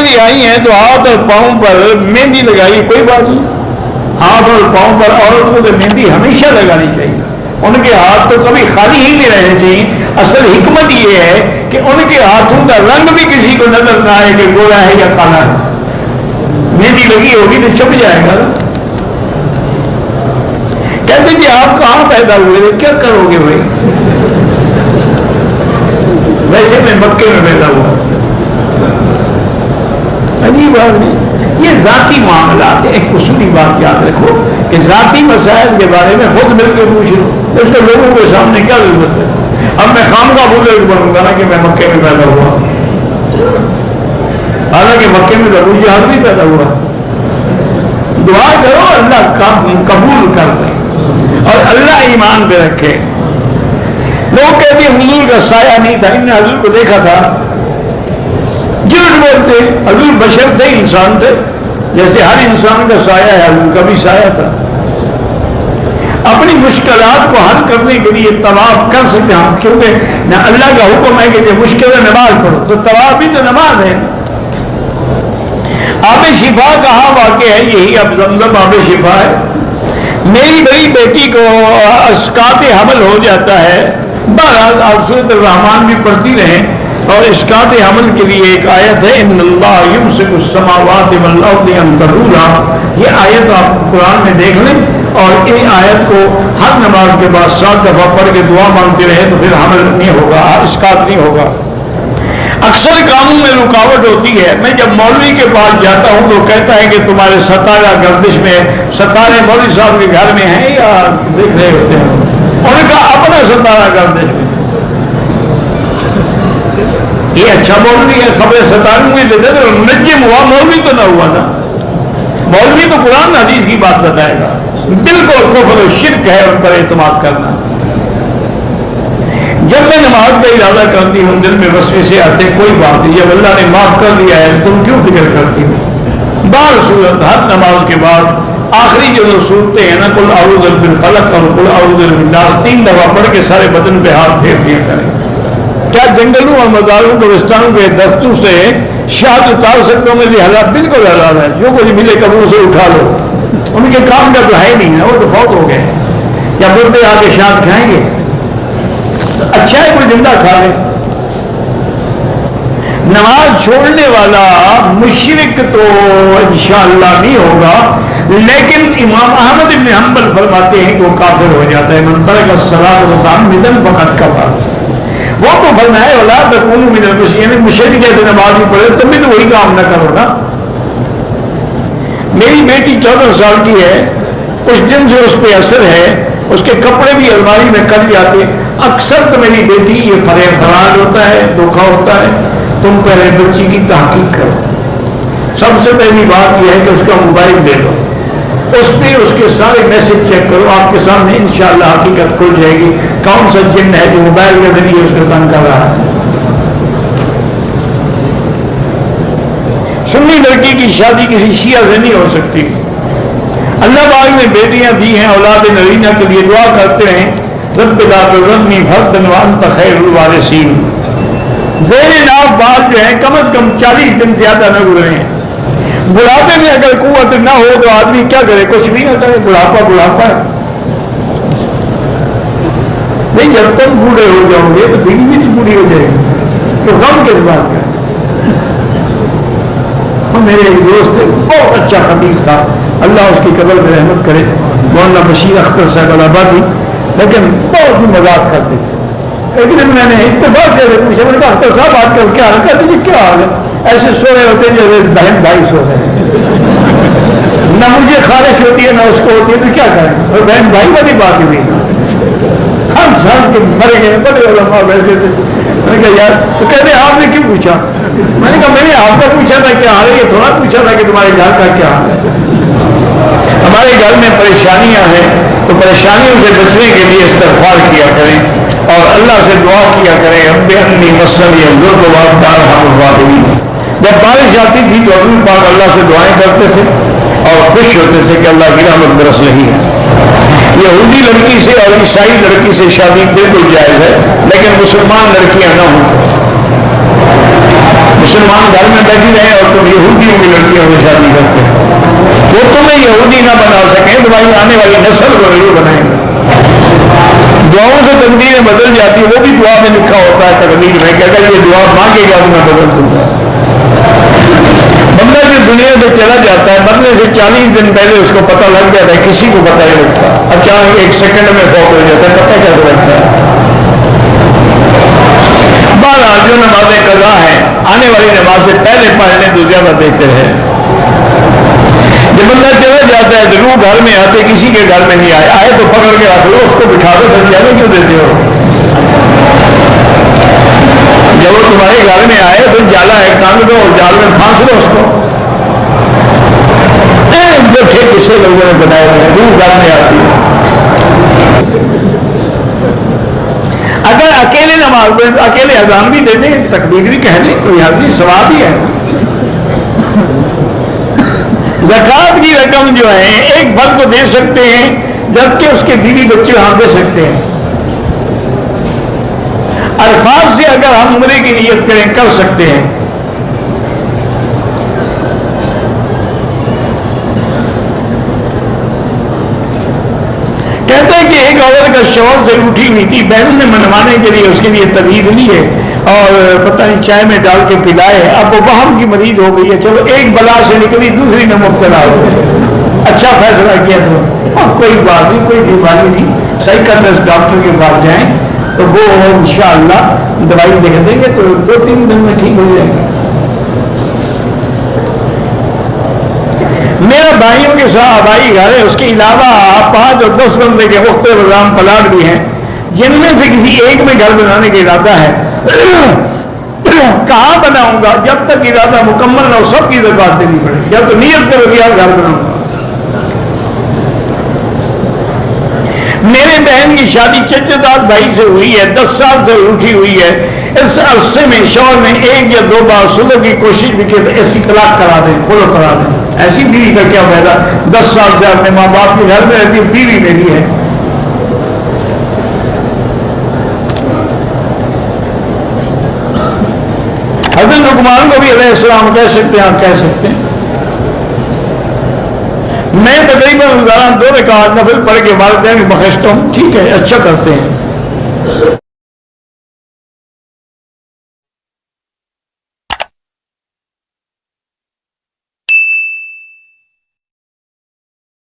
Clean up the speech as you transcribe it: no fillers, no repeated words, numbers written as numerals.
بھی آئی ہیں تو ہاتھ اور پاؤں پر مہندی لگائی کوئی بات نہیں. ہاتھ اور پاؤں پر عورت کو تو مہندی ہمیشہ لگانی چاہیے. ان کے ہاتھ تو کبھی خالی ہی نہیں رہنے چاہیے. اصل حکمت یہ ہے کہ ان کے ہاتھوں کا رنگ بھی کسی کو نظر نہ آئے کہ گورا ہے یا کالا ہے. مہندی لگی ہوگی تو چھپ جائے گا. کہتے جی آپ کہاں پیدا ہوئے تھے؟ کیا کرو گے بھائی؟ ویسے میں مکے میں پیدا ہوا. عجیب آدمی. یہ ذاتی معاملات ہے. ایک اصولی بات یاد رکھو کہ ذاتی مسائل کے بارے میں خود مل کے پوچھ لو. اس کو لوگوں کے سامنے کیا ضرورت ہے؟ اب میں خامخواہ بزرگ بنوں گا نا کہ میں مکے میں پیدا ہوا. حالانکہ مکے میں ابو جہل بھی پیدا ہوا. دعا کرو اللہ قبول کر لے اور اللہ ایمان پہ رکھے. لوگ کہتے ہیں حضور کا سایہ نہیں تھا. انہوں نے حضور کو دیکھا تھا. جھوٹ بولتے. حضور بشر تھے, انسان تھے. جیسے ہر انسان کا سایہ ہے, حضور کا بھی سایہ تھا. اپنی مشکلات کو حل کرنے کے لیے طواف کر سکتے ہم, کیونکہ نہ اللہ کا حکم ہے کہ جو مشکل ہے نماز پڑھو, تو طواف بھی تو نماز ہے. آب شفا کہاں واقع ہے؟ یہی اب زمزم آب شفا ہے. میری بڑی بیٹی کو اسقاط حمل ہو جاتا ہے. بہرحال آپ سورۃ الرحمن بھی پڑھتی رہیں. اور اسقاط حمل کے لیے ایک آیت ہے, ان اللہ یمسک السماوات والارض ان تزولا. یہ آیت آپ قرآن میں دیکھ لیں اور ان آیت کو ہر نماز کے بعد 7 دفعہ پڑھ کے دعا مانگتے رہے تو پھر حمل نہیں ہوگا, اسقاط نہیں ہوگا. اکثر کاموں میں رکاوٹ ہوتی ہے. میں جب مولوی کے پاس جاتا ہوں تو کہتا ہے کہ تمہارے ستارہ گردش میں, ستارے مولوی صاحب کے گھر میں ہیں یا دیکھ رہے ہوتے ہیں؟ انہوں نے کہا اپنا ستارہ گردش میں. یہ اچھا مولوی ہے, خبریں ستاروں میں دیتے تو نجم ہوا, مولوی تو نہ ہوا نا. مولوی تو قرآن حدیث کی بات بتائے گا. بالکل کفر و شرک ہے ان پر اعتماد کرنا. جب میں نماز کا ارادہ کرتی ہوں دل میں وسوسے آتے, کوئی بات نہیں, جب اللہ نے معاف کر دیا ہے تم کیوں فکر کرتی ہو؟ بار صورت ہر نماز کے بعد آخری جو صورتیں ہیں نا, قل اعوذ بالفلق اور قل اعوذ بالناس 3 دفعہ پڑھ کے سارے بدن پہ ہاتھ پھیر دیا کریں. کیا جنگلوں اور مزاروں قبرستانوں کے درختوں سے شہد اتار سکتے ہوں؟ میری حالات بالکل حلال ہے. جو کچھ ملے قبروں سے اٹھا لو. ان کے کام کا تو ہے نہیں نا, وہ تو فوت ہو گئے. کیا بولتے آ کے شہد کھائیں گے؟ اچھا ہے کوئی زندہ کھا لے. نماز چھوڑنے والا مشرک تو انشاءاللہ نہیں ہوگا, لیکن امام احمد بن حنبل فرماتے ہیں کہ وہ کافر ہو جاتا ہے. من ترک الصلاۃ متعمدا فقد کفر. وہ تو فرمایا ولا تکونوا من المشرکین, مشرک جیسے نماز نہیں پڑھے تم بھی تو وہی کام نہ کرو نا. میری بیٹی 14 سال کی ہے, کچھ دن سے اس پہ اثر ہے, اس کے کپڑے بھی الماری میں کٹ جاتے. اکثر تو میری بیٹی یہ فرار ہوتا ہے, دھوکہ ہوتا ہے. تم پہلے بچی کی تحقیق کرو. سب سے پہلی بات یہ ہے کہ اس کا موبائل لے لو, اس پہ اس کے سارے میسج چیک کرو. آپ کے سامنے انشاءاللہ حقیقت کھل جائے گی کون سا جن ہے جو موبائل کے ذریعے اس کو تنگ کر رہا ہے. سنی لڑکی کی شادی کسی شیعہ سے نہیں ہو سکتی. اللہ پاک نے بیٹیاں دی ہیں اولاد نرینہ کے لیے. دعا کرتے ہیں رب لا تذرنی فردا وانت خیر الوارثین. زیر ناف بات جو ہے کم از کم 40 دن زیادہ نہ گزرے ہیں. بڑھاپے میں اگر قوت نہ ہو تو آدمی کیا کرے؟ کچھ بھی نہ کرے. بڑھاپا ہے. نہیں, جب تم بوڑھے ہو جاؤ گے تو بیوی بھی تو بوڑھی ہو جائے گی, تو غم کس بات کا؟ میرے ایک دوست ہے, بہت اچھا خطیب تھا, اللہ اس کی قبر میں رحمت کرے, مولانا بشیر اختر صاحب آبادی, لیکن بہت ہی مذاق کرتے تھے. ایک دن میں نے اتفاق سے پوچھا, میں نے کہا اختر صاحب آج کل کیا حال؟ کہتے جی کیا حال ہے, ایسے سو رہے ہوتے ہیں جیسے بہن بھائی سو رہے ہیں. نہ مجھے خارش ہوتی ہے نہ اس کو ہوتی ہے, تو کیا کریں؟ اور بہن بھائی والی بات ہی نہیں. ہم سانس کے مرے گئے, بڑے علماء بیٹھے تھے. میں نے کہا یار, تو کہتے آپ نے کیوں پوچھا؟ میں نے کہا میں نے آپ کا پوچھا تھا کیا حال ہے, یہ تھوڑا پوچھا تھا کہ تمہارے گھر کا کیا حال ہے. ہمارے گھر میں پریشانیاں ہیں تو پریشانیوں سے بچنے کے لیے استغفار کیا کریں اور اللہ سے دعا کیا کریں. رب انی مسنی الضر وانت ارحم الراحمین. جب بارش آتی تھی تو حضور پاک اللہ سے دعائیں کرتے تھے اور خوش ہوتے تھے کہ اللہ کی رحمت برس رہی ہے. یہودی لڑکی سے اور عیسائی لڑکی سے شادی بالکل جائز ہے, لیکن مسلمان لڑکیاں نہ ہوں. مسلمان گھر میں بیٹھی رہے اور تم یہودیوں کی لڑکیوں سے شادی کرتے ہو، وہ تمہیں یہودی نہ بنا سکیں، تمہاری آنے والی نسل کو ضرور بنائیں گے۔ دعاؤں سے تقدیریں بدل جاتی، وہ بھی دعا میں لکھا ہوتا ہے تقدیر میں کہ اگر یہ دعا مانگے گا تو میں بدل دوں گا۔ بندہ جو دنیا سے چلا جاتا ہے مرنے سے 40 دن پہلے اس کو پتہ لگ جاتا ہے، کسی کو پتہ نہیں لگتا، اچانک 1 سیکنڈ میں فوت ہو جاتا ہے، پتہ کیسے لگتا ہے؟ بہرحال جو نمازیں قضا ہیں آنے والی نماز سے پہلے پڑھنے تو زیادہ بہتر ہے۔ جب بندہ چلا جاتا ہے تو روح گھر میں آتے کسی کے گھر میں نہیں آئے تو پکڑ کے رکھ لو، اس کو بٹھا دو، پھر جانے کیوں دیتے ہو؟ جب وہ تمہارے گھر میں آئے تو جالا ہے ٹانگ دو اور جال میں پھانس دو اس کو۔ جھوٹے قصے لوگوں نے بنائے ہوئے ہیں، روح گھر میں آتی ہے۔ اگر اکیلے نماز اکیلے اذان بھی دے دیں، تکبیر بھی کہہ لیں، کوئی حدیث ثواب ہی ہے۔ زکوٰۃ کی رقم جو ہے ایک فرد کو دے سکتے ہیں جبکہ اس کے بیوی بچے وہاں دے سکتے ہیں۔ عرفات سے اگر ہم عمرے کی نیت کریں کر سکتے ہیں۔ کہتے ہیں کہ ایک عورت کا شوہر سے اٹھی ہوئی تھی، بہن نے منوانے کے لیے اس کے لیے تدبیر لی ہے اور پتہ نہیں چائے میں ڈال کے پلائے، اب وہ وہم کی مریض ہو گئی ہے، چلو ایک بلا سے نکلی دوسری میں مبتلا ہو گئی، اچھا فیصلہ کیا تو کوئی بات نہیں، کوئی بیماری نہیں، سائیکٹرسٹ ڈاکٹر کے پاس جائیں تو وہ انشاءاللہ دوائی لکھ دیں گے تو 2-3 دن میں ٹھیک ہو جائے گا۔ میرا بھائیوں کے ساتھ آبائی گھر ہے، اس کے علاوہ 5 اور 10 بندے کے مختلف نظام پلاٹ بھی ہیں جن میں سے کسی ایک میں گھر بنانے کا ارادہ ہے۔ کہاں بناؤں گا؟ جب تک ارادہ مکمل نہ ہو سب کی زکوٰۃ دینی پڑے گی، یا تو نیت کرو کہ یار گھر بناؤں گا۔ میرے بہن کی شادی چچا بھائی سے ہوئی ہے، 10 سال سے اٹھی ہوئی ہے، اس عرصے میں شوہر نے 1 یا 2 بار صلح کی کوشش بھی کی تو ایسی طلاق کرا دیں، خلع کرا دیں۔ ایسی بیوی کا کیا فائدہ؟ 10 سال سے اپنے ماں باپ کے گھر میں رہتی ہے، بیوی میری ہے۔ حضرت لقمان کو بھی علیہ السلام کہہ سکتے ہیں، آپ کہہ سکتے ہیں۔ میں تقریباً روزانہ 2 رکعات نفل پڑھ کے والدین کی بخشتا ہوں، ٹھیک ہے اچھا کرتے ہیں۔